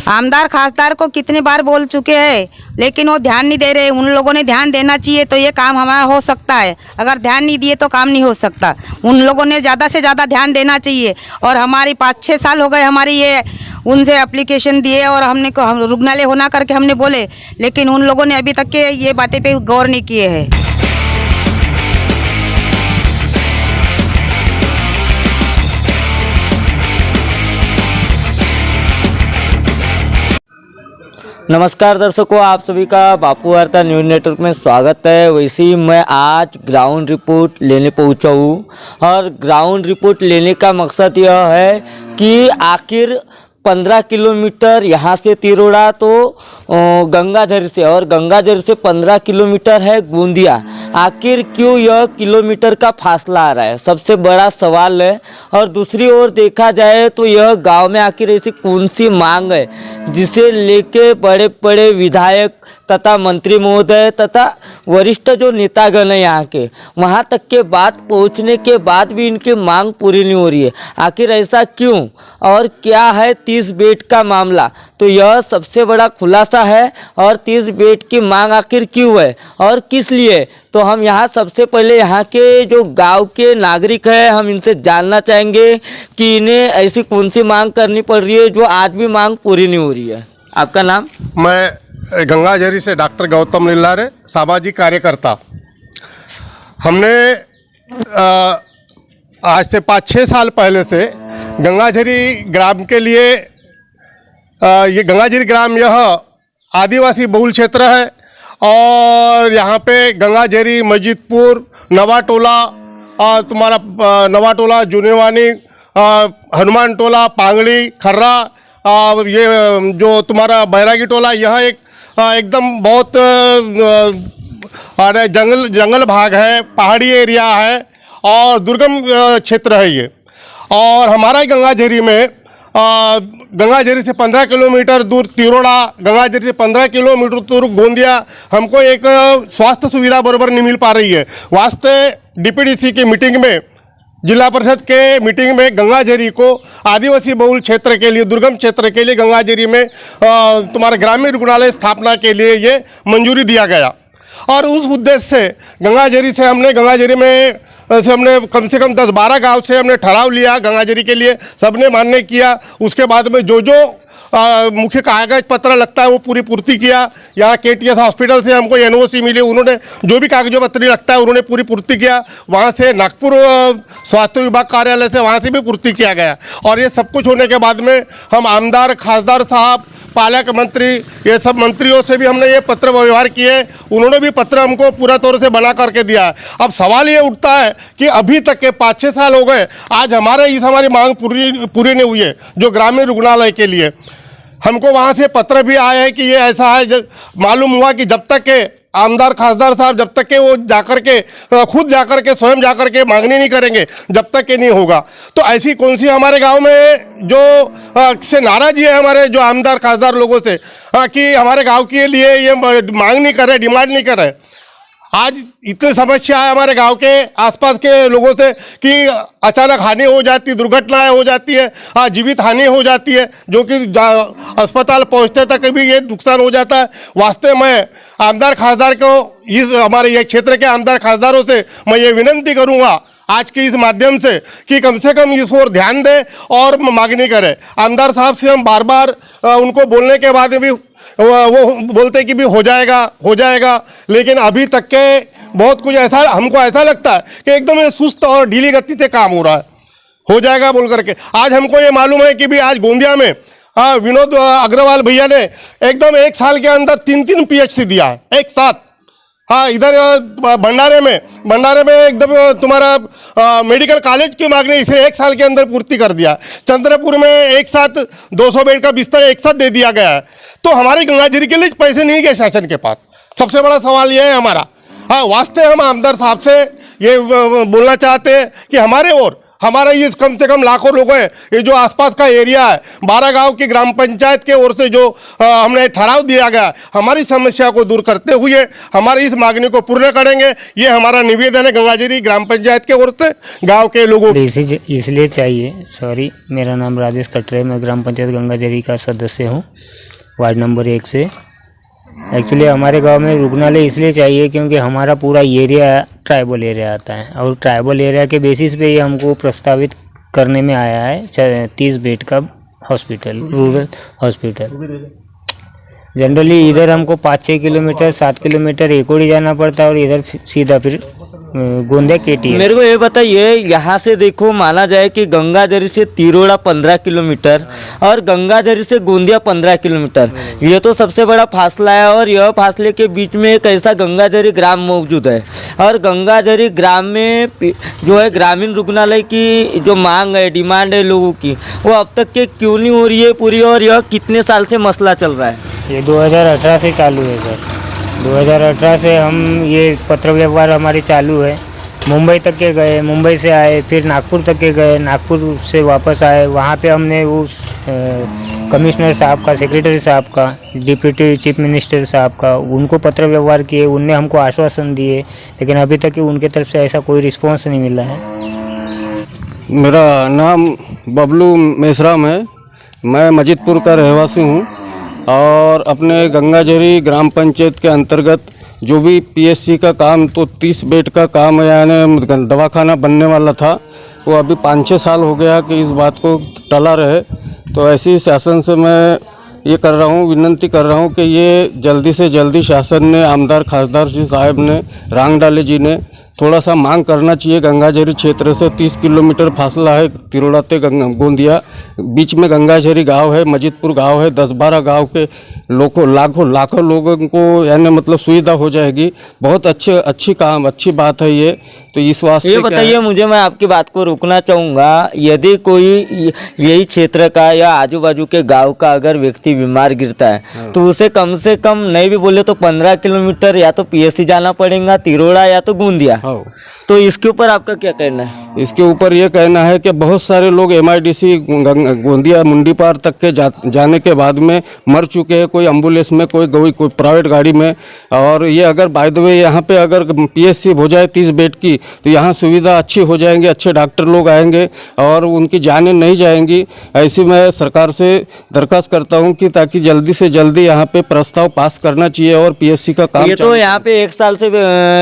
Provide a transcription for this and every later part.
आमदार खासदार को कितनी बार बोल चुके हैं, लेकिन वो ध्यान नहीं दे रहे। उन लोगों ने ध्यान देना चाहिए तो ये काम हमारा हो सकता है। अगर ध्यान नहीं दिए तो काम नहीं हो सकता। उन लोगों ने ज़्यादा से ज़्यादा ध्यान देना चाहिए। और हमारी 5-6 साल हो गए हमारी ये उनसे एप्लीकेशन दिए और हमने रुग्णालय होना करके हमने बोले, लेकिन उन लोगों ने अभी तक के ये बातें पे गौर नहीं किए हैं। नमस्कार दर्शकों, आप सभी का बापू वार्ता न्यूज़ नेटवर्क में स्वागत है। वैसे ही मैं आज ग्राउंड रिपोर्ट लेने पहुंचा हूं और ग्राउंड रिपोर्ट लेने का मकसद यह है कि आखिर 15 किलोमीटर यहाँ से तिरोड़ा तो गंगाझर से, और गंगाझर से 15 किलोमीटर है गोंदिया। आखिर क्यों यह किलोमीटर का फासला आ रहा है, सबसे बड़ा सवाल है। और दूसरी ओर देखा जाए तो यह गांव में आखिर ऐसी कौन सी मांग है जिसे लेके बड़े बड़े विधायक तथा मंत्री महोदय तथा वरिष्ठ जो नेतागण है यहाँ के, वहाँ तक के बात पहुँचने के बाद भी इनकी मांग पूरी नहीं हो रही है। आखिर ऐसा क्यों और क्या है 30 बेड का मामला, तो यह सबसे बड़ा खुलासा है। और 30 बेड की मांग आखिर क्यों है और किस लिए, तो हम यहाँ सबसे पहले यहाँ के जो गांव के नागरिक हैं हम इनसे जानना चाहेंगे कि इन्हें ऐसी कौन सी मांग करनी पड़ रही है जो आज भी मांग पूरी नहीं हो रही है। आपका नाम? मैं गंगाझरी से डॉक्टर गौतम निल्लारे, सामाजिक कार्यकर्ता। हमने आज से 5-6 साल पहले से गंगाझरी ग्राम के लिए, ये गंगाझरी ग्राम यह आदिवासी बहुल क्षेत्र है और यहाँ पे गंगाझरी, मस्जिदपुर, नवाटोला, तुम्हारा नवाटोला, जुनेवानी, हनुमान टोला, पांगड़ी, खर्रा, ये जो तुम्हारा बैरागी टोला, यह एक एकदम बहुत जंगल भाग है, पहाड़ी एरिया है और दुर्गम क्षेत्र है ये। और हमारा गंगाझरी में गंगाझरी से 15 किलोमीटर दूर तिरोड़ा, गंगाझरी से 15 किलोमीटर दूर गोंदिया, हमको एक स्वास्थ्य सुविधा बराबर नहीं मिल पा रही है। वास्ते डीपीडीसी की मीटिंग में, जिला परिषद के मीटिंग में गंगाझरी को आदिवासी बहुल क्षेत्र के लिए, दुर्गम क्षेत्र के लिए गंगाझरी में तुम्हारा ग्रामीण रुग्णालय स्थापना के लिए ये मंजूरी दिया गया। और उस उद्देश्य से गंगाझरी से हमने कम से कम 10-12 गांव से हमने ठहराव लिया गंगाझरी के लिए, सबने मान्य किया। उसके बाद में जो मुख्य कागज पत्र लगता है वो पूरी पूर्ति किया। यहाँ केटीएस हॉस्पिटल से हमको एनओसी मिली, उन्होंने जो भी कागज पत्र लगता है उन्होंने पूरी पूर्ति किया। वहाँ से नागपुर स्वास्थ्य विभाग कार्यालय से वहाँ से भी पूर्ति किया गया। और ये सब कुछ होने के बाद में हम आमदार, खासदार साहब, पालक मंत्री, ये सब मंत्रियों से भी हमने ये पत्र व्यवहार किए। उन्होंने भी पत्र हमको पूरा तौर से बना करके दिया है। अब सवाल ये उठता है कि अभी तक के 5-6 साल हो गए, आज हमारी मांग पूरी नहीं हुई है। जो ग्रामीण रुग्णालय के लिए हमको वहाँ से पत्र भी आया है कि ये ऐसा है। मालूम हुआ कि जब तक के आमदार खासदार साहब जब तक के वो खुद जाकर के स्वयं जाकर के मांगनी नहीं करेंगे, जब तक के नहीं होगा। तो ऐसी कौन सी हमारे गांव में जो से नाराज़गी है हमारे जो आमदार खासदार लोगों से, कि हमारे गांव के लिए ये मांग नहीं कर रहे, डिमांड नहीं कर रहे। आज इतनी समस्या है हमारे गांव के आसपास के लोगों से कि अचानक हानि हो जाती, दुर्घटनाएं हो जाती है, जीवित हानि हो जाती है, जो कि अस्पताल पहुंचते तक भी ये नुकसान हो जाता है। वास्तव में आमदार खासदार को, इस हमारे ये क्षेत्र के आमदार खासदारों से मैं ये विनंती करूंगा आज के इस माध्यम से कि कम से कम इस ओर ध्यान दें और मांगनी करें। आमदार साहब से हम बार बार उनको बोलने के बाद भी वो बोलते कि भी हो जाएगा, लेकिन अभी तक के बहुत कुछ ऐसा हमको ऐसा लगता है कि एकदम सुस्त और ढीली गति से काम हो रहा है, हो जाएगा बोल करके। आज हमको ये मालूम है कि भी आज गोंदिया में विनोद अग्रवाल भैया ने एकदम 1 साल के अंदर 3 PHC दिया है एक साथ। इधर भंडारे में एकदम तुम्हारा मेडिकल कॉलेज की मांग ने इसे 1 साल के अंदर पूर्ति कर दिया। चंद्रपुर में एक साथ 200 बेड का बिस्तर एक साथ दे दिया गया है। तो हमारे गंगाझरी के लिए पैसे नहीं गए शासन के पास। सबसे बड़ा सवाल यह है हमारा। वास्ते हम आमदार साहब से ये बोलना चाहते हैं कि हमारे और हमारा ये कम से कम लाखों लोग हैं। ये जो आसपास का एरिया है 12 गांव की ग्राम पंचायत के ओर से जो हमने ठहराव दिया गया, हमारी समस्या को दूर करते हुए हमारी इस मांगनी को पूर्ण करेंगे। ये हमारा निवेदन है गंगाजरी ग्राम पंचायत के ओर से गांव के लोगों को। इसलिए चाहिए, सॉरी, मेरा नाम राजेश कटरे, मैं ग्राम पंचायत गंगाजरी का सदस्य हूँ, वार्ड नंबर 1 से। एक्चुअली हमारे गांव में रुग्णालय इसलिए चाहिए क्योंकि हमारा पूरा एरिया ट्राइबल एरिया आता है और ट्राइबल एरिया के बेसिस पे ये हमको प्रस्तावित करने में आया है 30 बेड का हॉस्पिटल, रूरल हॉस्पिटल। जनरली इधर हमको 5-6 किलोमीटर 7 किलोमीटर एकोड़ी जाना पड़ता है और इधर सीधा फिर गोंदिया केटी। मेरे को ये बताइए, यहाँ से देखो माना जाए कि गंगाजरी से तिरोड़ा 15 किलोमीटर और गंगाजरी से गोंदिया 15 किलोमीटर, ये तो सबसे बड़ा फासला है। और यह फासले के बीच में एक ऐसा गंगाजरी ग्राम मौजूद है और गंगाजरी ग्राम में जो है ग्रामीण रुग्णालय की जो मांग है, डिमांड है लोगों की, वो अब तक के क्यों नहीं हो रही है पूरी, और यह कितने साल से मसला चल रहा है? ये 2018 से चालू है सर। 2018 से हम ये पत्र व्यवहार हमारी चालू है। मुंबई तक के गए, मुंबई से आए, फिर नागपुर तक के गए, नागपुर से वापस आए। वहाँ पे हमने उस कमिश्नर साहब का, सेक्रेटरी साहब का, डिप्टी चीफ मिनिस्टर साहब का, उनको पत्र व्यवहार किए। उनने हमको आश्वासन दिए, लेकिन अभी तक उनके तरफ से ऐसा कोई रिस्पॉन्स नहीं मिला है। मेरा नाम बबलू मेसराम है, मैं मजिदपुर का रहवासी हूँ और अपने गंगाजरी ग्राम पंचायत के अंतर्गत जो भी पीएससी का काम, तो 30 बेड का काम यानी दवाखाना बनने वाला था, वो अभी 5-6 साल हो गया कि इस बात को टला रहे। तो ऐसी शासन से मैं ये कर रहा हूँ, विनती कर रहा हूँ कि ये जल्दी से जल्दी शासन ने, आमदार खासदार जी साहब ने, रांगडाले जी ने थोड़ा सा मांग करना चाहिए। गंगाजरी क्षेत्र से 30 किलोमीटर फासला है, तिरोड़ा से गोंदिया, बीच में गंगाजरी गांव है, मजिदपुर गांव है। 10-12 गांव के लाखों लोगों को यानी मतलब सुविधा हो जाएगी। बहुत अच्छी बात है ये। तो इस वास्ते ये बताइए मुझे, मैं आपकी बात को रोकना चाहूँगा, यदि कोई यही क्षेत्र का या आजू बाजू के गांव का अगर व्यक्ति बीमार गिरता है तो उसे कम से कम नहीं भी बोले तो 15 किलोमीटर या तो पीएससी जाना पड़ेगा, तिरोड़ा या तो गोंदिया। तो इसके ऊपर आपका क्या कहना है? इसके ऊपर ये कहना है कि बहुत सारे लोग MIDC गोंदिया मुंडी पार तक के जाने के बाद में मर चुके हैं, कोई एम्बुलेंस में, कोई प्राइवेट गाड़ी में। और ये अगर बाय द वे यहाँ पे अगर PSC हो जाए 30 बेड की, तो यहाँ सुविधा अच्छी हो जाएंगी, अच्छे डॉक्टर लोग आएंगे और उनकी जानें नहीं जाएंगी। ऐसी मैं सरकार से दरख्वास्त करता हूँ कि ताकि जल्दी से जल्दी यहाँ पे प्रस्ताव पास करना चाहिए और PSC का काम। ये तो यहाँ पे 1 साल से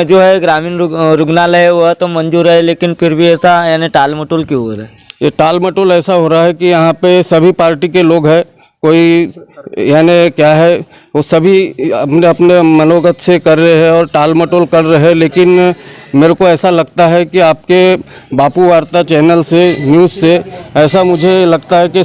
जो है ग्रामीण रुग्णालय वह तो मंजूर है, लेकिन फिर भी ऐसा यानी टाल मटोल क्यों हो रहा है? ये टाल मटोल ऐसा हो रहा है कि यहाँ पे सभी पार्टी के लोग हैं, कोई यानी क्या है, वो सभी अपने अपने मनोगत से कर रहे हैं और टाल मटोल कर रहे हैं। लेकिन मेरे को ऐसा लगता है कि आपके बापू वार्ता चैनल से, न्यूज़ से ऐसा मुझे लगता है कि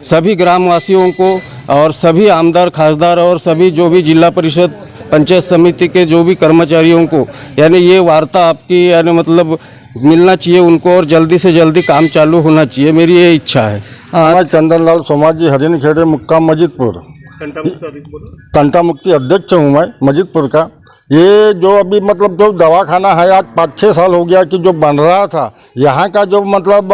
सभी ग्रामवासियों को और सभी आमदार खासदार और सभी जो भी जिला परिषद पंचायत समिति के जो भी कर्मचारियों को यानी ये वार्ता आपकी यानी मतलब मिलना चाहिए उनको और जल्दी से जल्दी काम चालू होना चाहिए, मेरी ये इच्छा है। मैं चंदनलाल सोमार जी, हरिन खेड़े, मुक्काम मजिदपुर, कंटा मुक्ति अध्यक्ष हूँ मैं मजिदपुर का। ये जो अभी मतलब जो दवाखाना है आज 5-6 साल हो गया कि जो बन रहा था, यहाँ का जो मतलब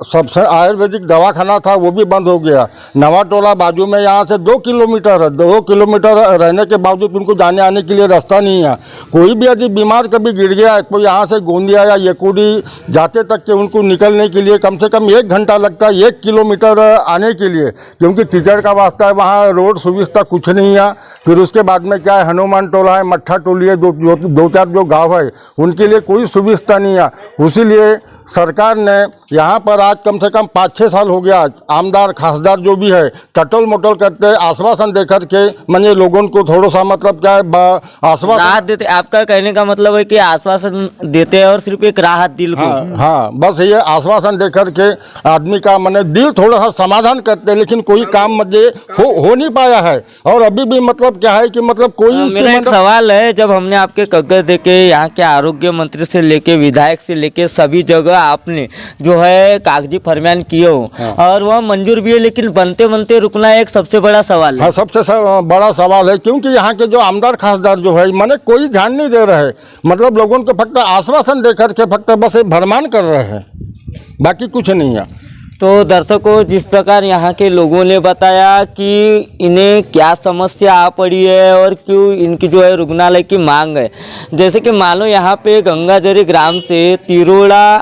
सबसे आयुर्वेदिक दवाखाना था वो भी बंद हो गया। नवा टोला बाजू में यहाँ से 2 किलोमीटर है, 2 किलोमीटर रहने के बावजूद उनको जाने आने के लिए रास्ता नहीं है। कोई भी यदि बीमार कभी गिर गया, कोई यहाँ से गोंदिया या येकुडी जाते तक के उनको निकलने के लिए कम से कम 1 घंटा लगता है 1 किलोमीटर आने के लिए, क्योंकि कीचड़ का वास्ता है, वहाँ रोड सुविधा कुछ नहीं है। फिर उसके बाद में क्या है, हनुमान टोला है, मट्ठा टोली है, 2-4 जो गांव है उनके लिए कोई सुविधा नहीं है। उसीलिए सरकार ने यहाँ पर आज कम से कम 5-6 साल हो गया, आमदार खासदार जो भी है टटोल मटोल करते आश्वासन देकर के मैंने लोगों को थोड़ा सा मतलब क्या है आश्वासन राहत देते। आपका कहने का मतलब है कि आश्वासन देते हैं और सिर्फ एक राहत दिल को। हाँ, बस ये आश्वासन देकर के आदमी का मैंने दिल थोड़ा सा समाधान करते हैं, लेकिन कोई काम मुझे हो नहीं पाया है। और अभी भी मतलब क्या है कि मतलब कोई मेरा एक सवाल है, जब हमने आपके कागज देखे यहाँ के आरोग्य मंत्री से लेके विधायक से लेके सभी जगह जगह आपने जो है कागजी फरमान किए हो और वह मंजूर भी है, लेकिन बनते बनते रुकना एक सबसे बड़ा सवाल है। हाँ, सबसे बड़ा सवाल है, क्योंकि यहाँ के जो आमदार खासदार जो है माने कोई ध्यान नहीं दे रहे, मतलब लोगों को फक्त आश्वासन दे करके फक्त बस एक भरमान कर रहे हैं, बाकी कुछ नहीं है। तो दर्शकों, जिस प्रकार यहाँ के लोगों ने बताया कि इन्हें क्या समस्या आ पड़ी है और क्यों इनकी जो है रुग्णालय की मांग है, जैसे कि मान लो यहाँ पे गंगाजरी ग्राम से तिरोड़ा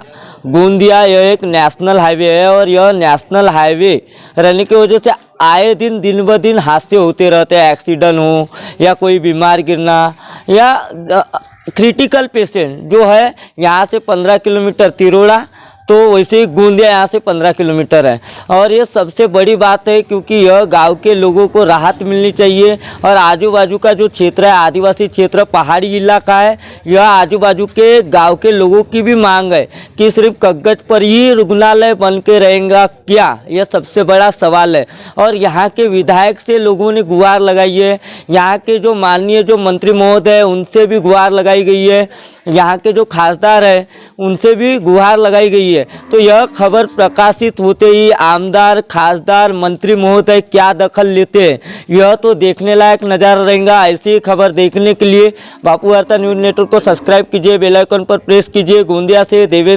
गोंदिया यह एक नेशनल हाईवे है और यह नेशनल हाईवे रहने की वजह से आए दिन दिन ब दिन हादसे होते रहते हैं, एक्सीडेंट हो या कोई बीमार गिरना या क्रिटिकल पेशेंट जो है यहाँ से 15 किलोमीटर तिरोड़ा, तो वैसे ही गोंदिया यहाँ से 15 किलोमीटर है। और ये सबसे बड़ी बात है क्योंकि यह गांव के लोगों को राहत मिलनी चाहिए और आजू बाजू का जो क्षेत्र है आदिवासी क्षेत्र पहाड़ी इलाका है, यह आजू बाजू के गांव के लोगों की भी मांग है कि सिर्फ कागज पर ही रुग्णालय बन के रहेगा क्या, यह सबसे बड़ा सवाल है। और यहाँ के विधायक से लोगों ने गुहार लगाई है, यहाँ के जो माननीय जो मंत्री महोदय है उनसे भी गुहार लगाई गई है, यहाँ के जो खासदार है उनसे भी गुहार लगाई गई है। तो यह खबर प्रकाशित होते ही आमदार खासदार मंत्री महोदय क्या दखल लेते हैं, यह तो देखने लायक नज़ारा रहेगा। ऐसी खबर देखने के लिए बापू वार्ता न्यूज़ नेटवर्क को सब्सक्राइब कीजिए, बेल आइकन पर प्रेस कीजिए। गोंदिया से देवेंद्र।